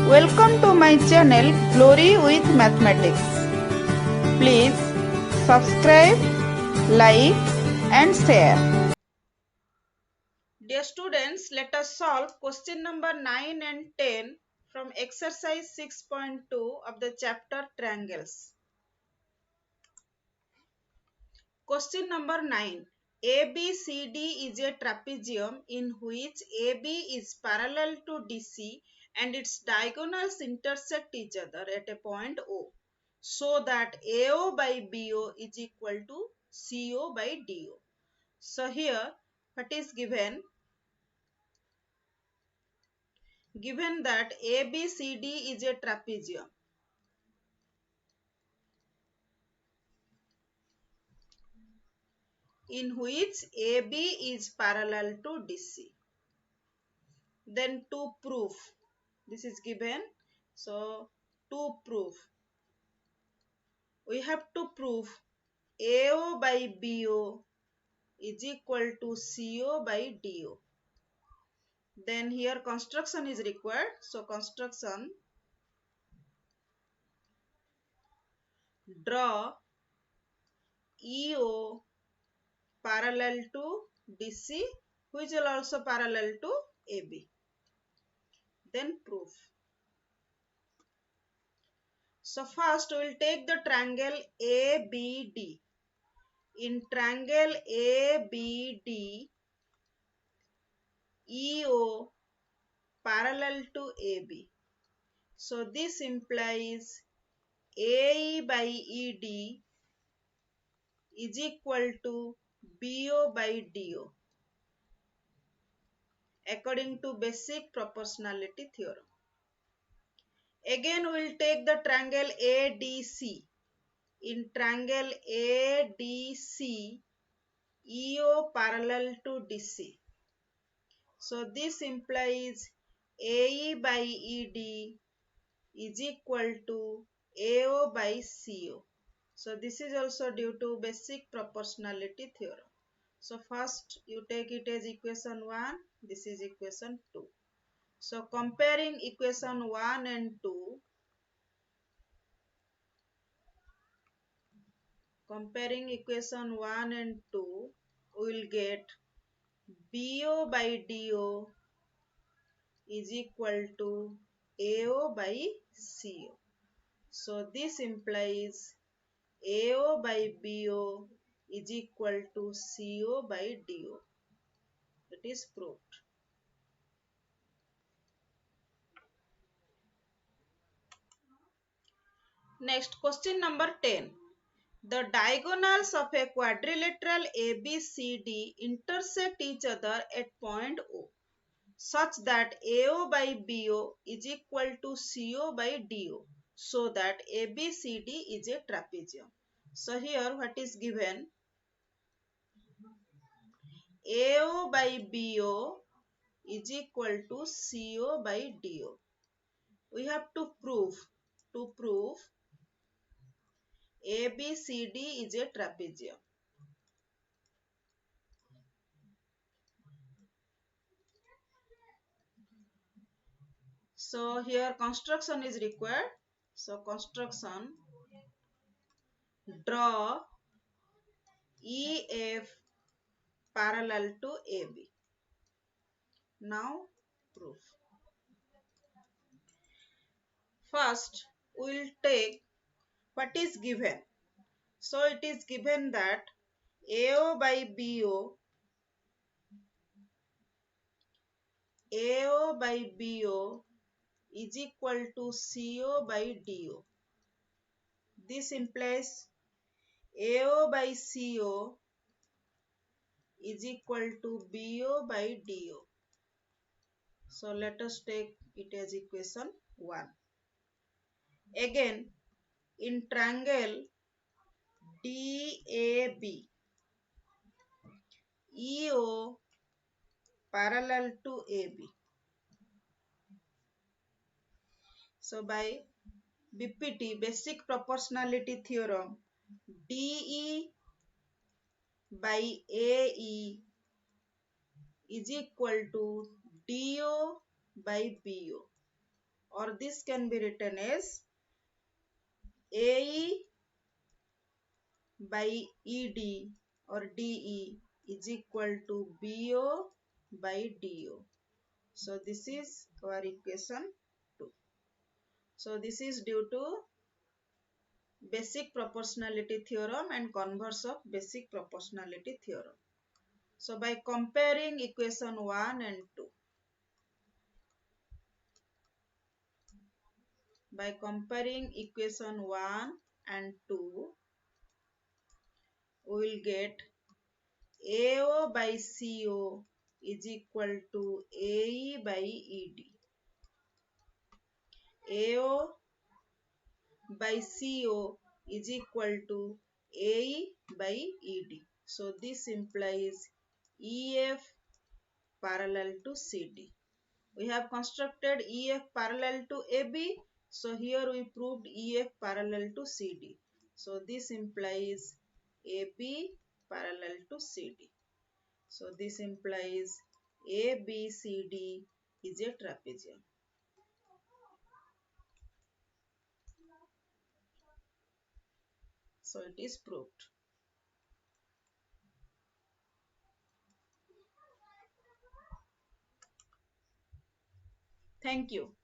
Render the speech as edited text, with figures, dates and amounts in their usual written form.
Welcome to my channel Glory with Mathematics. Please subscribe, like and share. Dear students, let us solve question number 9 and 10 from exercise 6.2 of the chapter Triangles. Question number 9. ABCD is a trapezium in which AB is parallel to DC and its diagonals intersect each other at a point O, so that AO by BO is equal to CO by DO. So here what is given? Given that ABCD is a trapezium in which AB is parallel to DC. Then to prove, this is given. So to prove, we have to prove AO by BO is equal to CO by DO. Then here construction is required. So construction, draw EO parallel to DC, which will also parallel to AB. Then proof. So first we will take the triangle ABD. In triangle ABD, EO parallel to AB. So this implies AE by ED is equal to BO by DO according to basic proportionality theorem. Again we will take the triangle ADC. In triangle ADC, EO parallel to DC. So this implies AE by ED is equal to AO by CO. So this is also due to basic proportionality theorem. So first you take it as equation 1, this is equation 2. So comparing equation 1 and 2, comparing equation 1 and 2, we will get BO by DO is equal to AO by CO. So this implies AO by BO is equal to CO by DO. It is proved. Next, question number 10. The diagonals of a quadrilateral ABCD intersect each other at point O, such that AO by BO is equal to CO by DO, so that ABCD is a trapezium. So here what is given? AO by BO is equal to CO by DO. We have to prove ABCD is a trapezium. So here construction is required. So construction, draw EF parallel to AB. Now proof. First we will take what is given. So it is given that AO by BO is equal to CO by DO. This implies AO by CO is equal to BO by DO. So let us take it as equation 1. Again, in triangle DAB, EO parallel to AB. So by BPT, basic proportionality theorem, DE by AE is equal to DO by BO, or this can be written as AE by ED or DE is equal to BO by DO. So this is our equation 2. So this is due to basic proportionality theorem and converse of basic proportionality theorem. So by comparing equation 1 and 2, by comparing equation 1 and 2, we will get AO by CO is equal to AE by ED. AO by CO is equal to AE by ED. So this implies EF parallel to CD. We have constructed EF parallel to AB. So here we proved EF parallel to CD. So this implies AB parallel to CD. So this implies ABCD is a trapezium. So it is proved. Thank you.